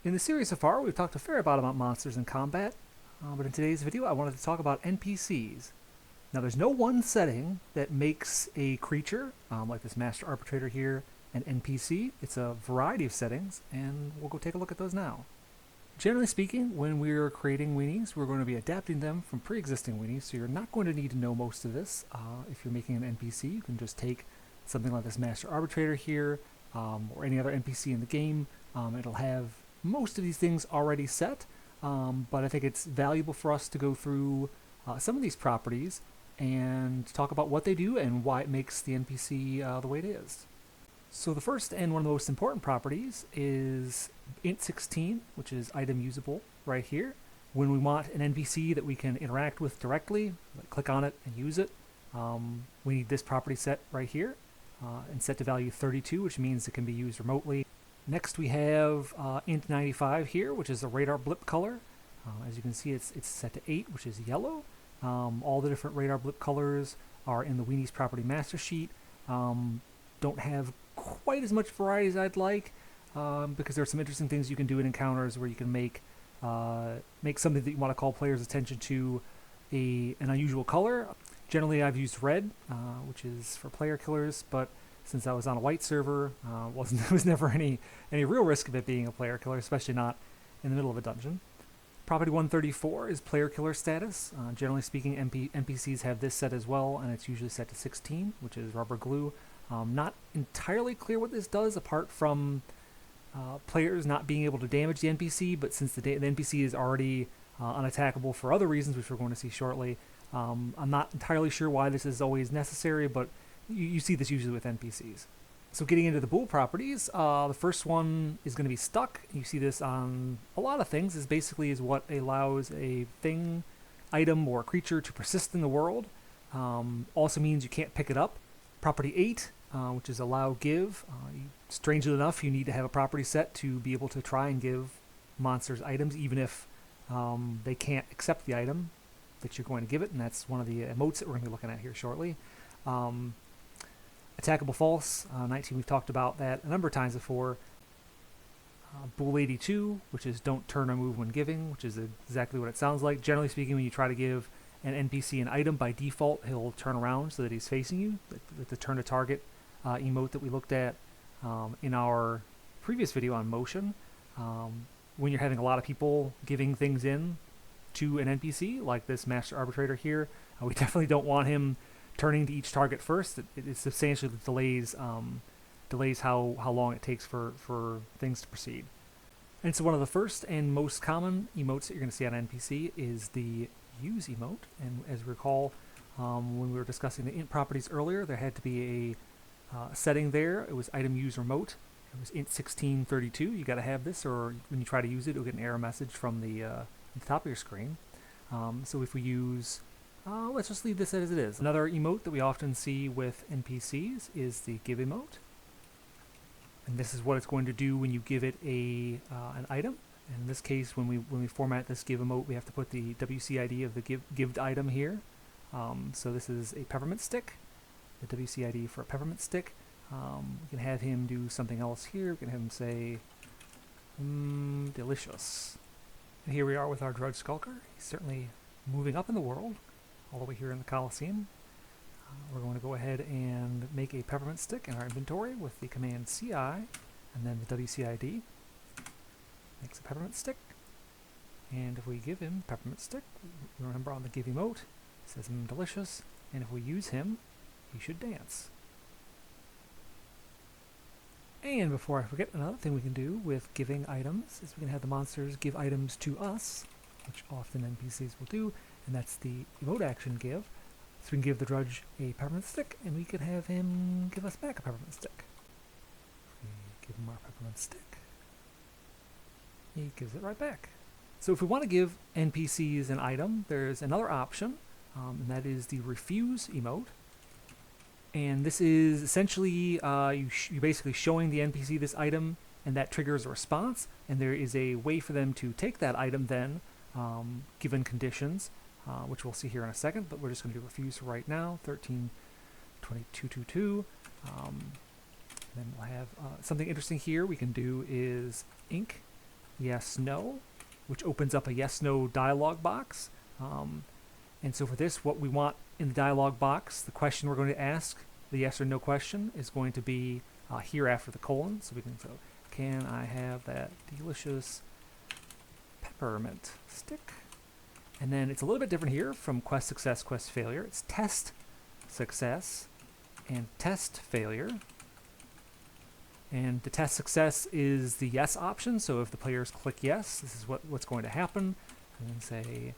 In the series so far, we've talked a fair amount about monsters in combat, but in today's video I wanted to talk about NPCs. Now there's no one setting that makes a creature, like this Master Arbitrator here, an NPC. It's a variety of settings, and we'll go take a look at those now. Generally speaking, when we're creating weenies, we're going to be adapting them from pre-existing weenies, so you're not going to need to know most of this. If you're making an NPC, you can just take something like this Master Arbitrator here, or any other NPC in the game. It'll have most of these things already set, but I think it's valuable for us to go through some of these properties and talk about what they do and why it makes the NPC the way it is. So the first and one of the most important properties is int16, which is item usable right here. When we want an NPC that we can interact with directly, click on it and use it, we need this property set right here and set to value 32, which means it can be used remotely. Next we have int95 here, which is the radar blip color. As you can see, it's set to 8, which is yellow. All the different radar blip colors are in the Weenies property master sheet. Don't have quite as much variety as I'd like, because there are some interesting things you can do in encounters where you can make something that you want to call players' attention to an unusual color. Generally I've used red, which is for player killers, but since I was on a white server, there was never any real risk of it being a player killer, especially not in the middle of a dungeon. Property 134 is player killer status. Generally speaking, NPCs have this set as well, and it's usually set to 16, which is rubber glue. Not entirely clear what this does, apart from players not being able to damage the NPC, but since the NPC is already unattackable for other reasons, which we're going to see shortly, I'm not entirely sure why this is always necessary, but you see this usually with NPCs. So getting into the Bool properties, the first one is going to be stuck. You see this on a lot of things. This basically is what allows a thing, item, or creature to persist in the world. Also means you can't pick it up. Property 8, which is AllowGive. Strangely enough, you need to have a property set to be able to try and give monsters items, even if they can't accept the item that you're going to give it, and that's one of the emotes that we're going to be looking at here shortly. Attackable false, 19, we've talked about that a number of times before. Bool 82, which is don't turn or move when giving, which is exactly what it sounds like. Generally speaking, when you try to give an NPC an item, by default he'll turn around so that he's facing you. The turn to target emote that we looked at in our previous video on motion. When you're having a lot of people giving things in to an NPC, like this Master Arbitrator here, we definitely don't want him turning to each target first. It substantially delays how long it takes for things to proceed. And so one of the first and most common emotes that you're going to see on NPC is the use emote. And as we recall, when we were discussing the int properties earlier, there had to be a setting there. It was item use remote. It was int1632. You got to have this, or when you try to use it, you'll get an error message from the top of your screen. So if we use let's just leave this as it is. Another emote that we often see with NPCs is the give emote. And this is what it's going to do when you give it an item. In this case, when we format this give emote, we have to put the WCID of the gived item here. So this is a peppermint stick, the WCID for a peppermint stick. We can have him do something else here. We can have him say, delicious. And here we are with our Drudge Skulker. He's certainly moving up in the world, all the way here in the Coliseum. We're going to go ahead and make a peppermint stick in our inventory with the command CI and then the WCID. Makes a peppermint stick. And if we give him peppermint stick, remember on the give emote, it says delicious, and if we use him, he should dance. And before I forget, another thing we can do with giving items is we can have the monsters give items to us, which often NPCs will do, and that's the Emote Action give. So we can give the Drudge a peppermint stick, and we can have him give us back a peppermint stick. We give him our peppermint stick. He gives it right back. So if we want to give NPCs an item, there's another option, and that is the refuse emote. And this is essentially you're basically showing the NPC this item, and that triggers a response, and there is a way for them to take that item then, given conditions, which we'll see here in a second, but we're just going to do refuse for right now, 132222. Then we'll have something interesting here we can do is inq InqYesNo, which opens up a yes/no dialog box. And so for this, what we want in the dialog box, the question we're going to ask, the yes or no question, is going to be here after the colon. So we can say, can I have that delicious peppermint stick? And then it's a little bit different here from quest success, quest failure. It's test success and test failure. And the test success is the yes option. So if the players click yes, this is what's going to happen. And then say,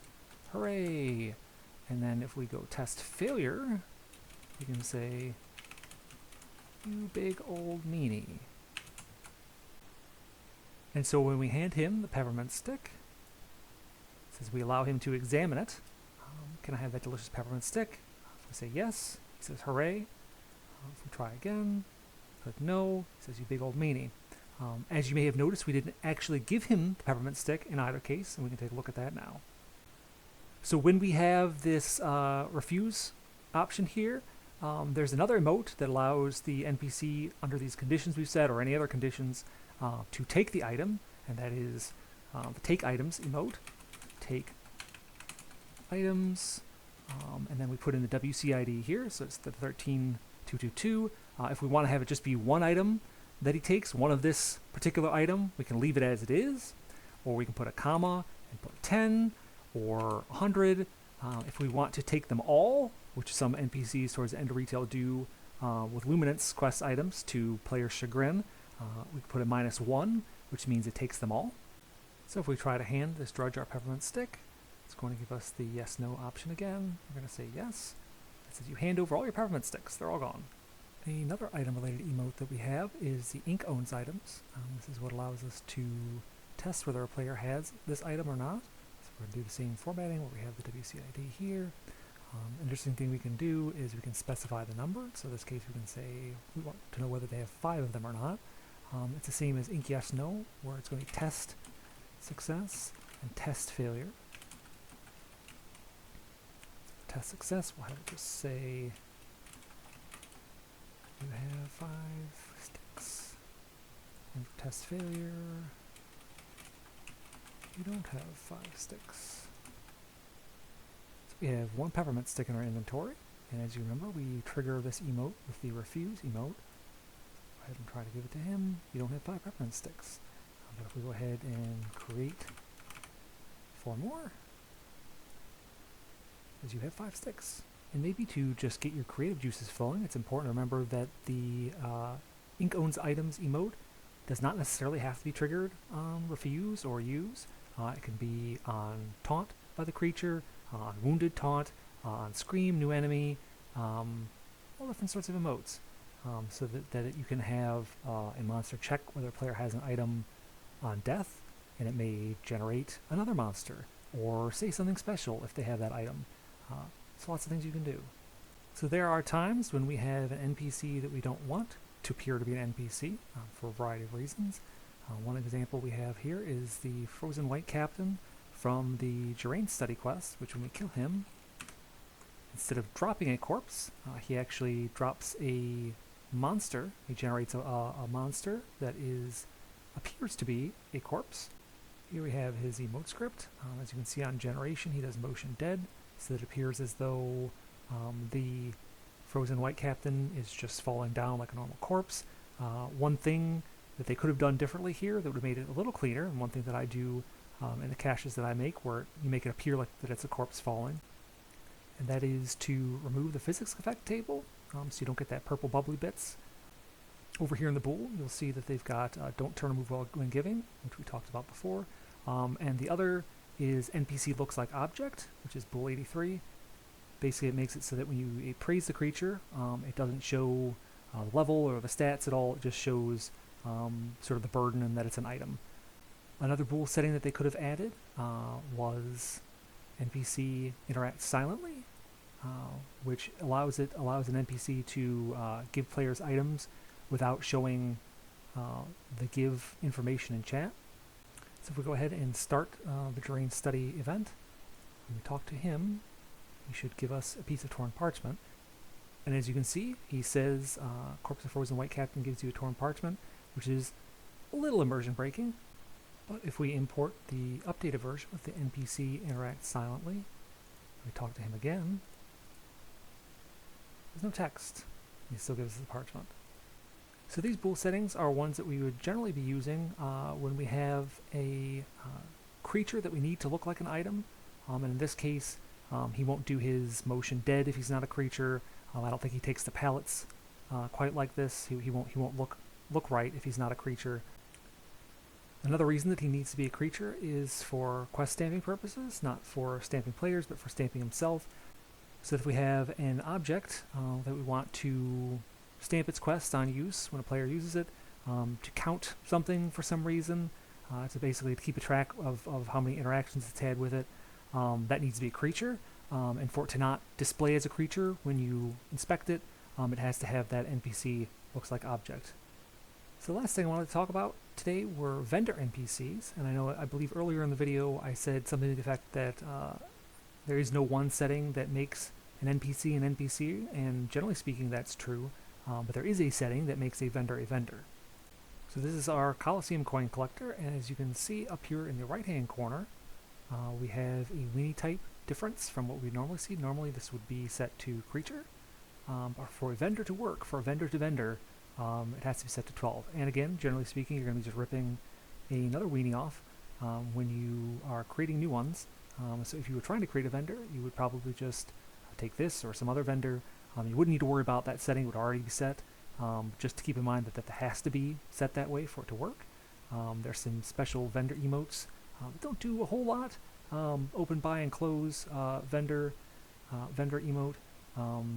hooray. And then if we go test failure, you can say, you big old meanie. And so when we hand him the peppermint stick, it says we allow him to examine it. Can I have that delicious peppermint stick? If we say yes, he says hooray. If we try again, click no, he says you big old meanie. As you may have noticed, we didn't actually give him the peppermint stick in either case, and we can take a look at that now. So when we have this refuse option here, there's another emote that allows the NPC, under these conditions we've set or any other conditions, to take the item, and that is the TakeItems emote. TakeItems, and then we put in the WCID here, so it's the 13222. If we want to have it just be one item that he takes, one of this particular item, we can leave it as it is, or we can put a comma and put 10 or 100. If we want to take them all, which some NPCs towards the end of retail do with Luminance quest items to player chagrin, we can put a -1, which means it takes them all. So if we try to hand this drudge our peppermint stick, it's going to give us the yes/no option again. We're going to say yes. It says you hand over all your peppermint sticks. They're all gone. Another item-related emote that we have is the InqOwnsItems. This is what allows us to test whether a player has this item or not. So we're going to do the same formatting where we have the WCID here. Interesting thing we can do is we can specify the number. So in this case we can say we want to know whether they have 5 of them or not. It's the same as InqYesNo, where it's going to be test success and test failure. Test success, we'll have it just say you have 5 sticks. And for test failure, you don't have 5 sticks. So we have 1 peppermint stick in our inventory, and as you remember, we trigger this emote with the refuse emote. Go ahead and try to give it to him. You don't have 5 peppermint sticks. But if we go ahead and create 4 more, as you have 5 sticks. And maybe to just get your creative juices flowing, it's important to remember that the InqOwnsItems emote does not necessarily have to be triggered on refuse or use. It can be on taunt by the creature, on wounded taunt, on scream, new enemy, all different sorts of emotes. So that you can have a monster check whether a player has an item on death, and it may generate another monster, or say something special if they have that item. So lots of things you can do. So there are times when we have an NPC that we don't want to appear to be an NPC for a variety of reasons. One example we have here is the Frozen White Captain from the Geraint study quest, which when we kill him, instead of dropping a corpse, he actually drops a monster. He generates a monster that appears to be a corpse. Here we have his emote script. As you can see on generation, he does motion dead, so that it appears as though the Frozen White Captain is just falling down like a normal corpse. One thing that they could have done differently here that would have made it a little cleaner, and one thing that I do in the caches that I make, where you make it appear like that it's a corpse falling, and that is to remove the physics effect table, so you don't get that purple bubbly bits. Over here in the Bool, you'll see that they've got DontTurnOrMoveWhileGiving, which we talked about before, and the other is NPCLooksLikeObject, which is Bool 83. Basically, it makes it so that when you appraise the creature, it doesn't show the level or the stats at all. It just shows sort of the burden and that it's an item. Another Bool setting that they could have added was NPC interact silently, which allows an NPC to give players items without showing the give information in chat. So if we go ahead and start the Geraint study event, when we talk to him, he should give us a piece of torn parchment. And as you can see, he says, Corpse of Frozen White Captain gives you a torn parchment, which is a little immersion breaking, But if we import the updated version with the NPC interacts silently, we talk to him again, there's no text. He still gives us the parchment. So these Bool settings are ones that we would generally be using when we have a creature that we need to look like an item. And in this case, he won't do his motion dead if he's not a creature. I don't think he takes the pallets quite like this. He won't look right if he's not a creature. Another reason that he needs to be a creature is for quest stamping purposes, not for stamping players, but for stamping himself. So if we have an object that we want to stamp its quest on use when a player uses it, to count something for some reason, to basically keep a track of how many interactions it's had with it, that needs to be a creature. And for it to not display as a creature when you inspect it, it has to have that NPC looks like object. So the last thing I wanted to talk about today were vendor NPCs, and I believe earlier in the video I said something to the effect that there is no one setting that makes an NPC an NPC, and generally speaking that's true, but there is a setting that makes a vendor a vendor. So this is our Coliseum coin collector, and as you can see up here in the right hand corner, we have a weenie type difference from what we normally see. Normally this would be set to creature, but for a vendor to work, for a vendor to vendor, it has to be set to 12. And again, generally speaking, you're going to be just ripping another weenie off when you are creating new ones. So if you were trying to create a vendor, you would probably just take this or some other vendor. You wouldn't need to worry about that setting, it would already be set. Just to keep in mind that has to be set that way for it to work. There's some special vendor emotes that don't do a whole lot. Open, buy, and close vendor emote.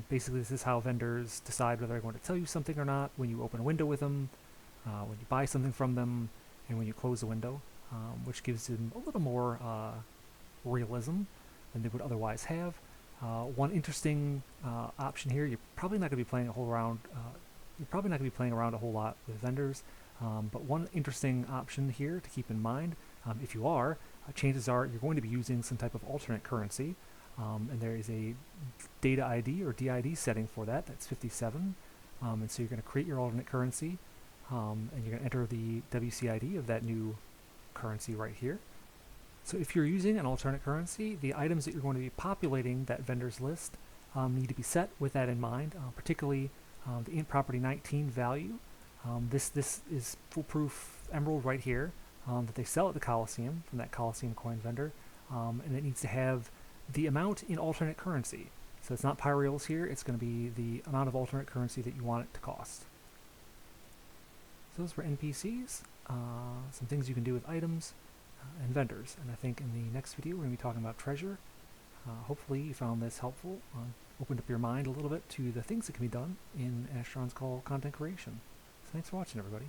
Basically, this is how vendors decide whether they're going to tell you something or not when you open a window with them, when you buy something from them, and when you close the window, which gives them a little more realism than they would otherwise have. One interesting option here, you're probably not going to be playing around a whole lot with vendors, but one interesting option here to keep in mind, if you are, chances are you're going to be using some type of alternate currency. And there is a data ID or DID setting for that. That's 57. And so you're going to create your alternate currency, and you're going to enter the WCID of that new currency right here. So if you're using an alternate currency, the items that you're going to be populating that vendor's list need to be set with that in mind, particularly the int property 19 value. This is foolproof emerald right here that they sell at the Coliseum from that Coliseum coin vendor, and it needs to have the amount in alternate currency. So it's not pyreals here, it's going to be the amount of alternate currency that you want it to cost. So those were NPCs, some things you can do with items and vendors. And I think in the next video we're going to be talking about treasure. Hopefully you found this helpful, opened up your mind a little bit to the things that can be done in Asheron's call content creation. So thanks for watching, everybody.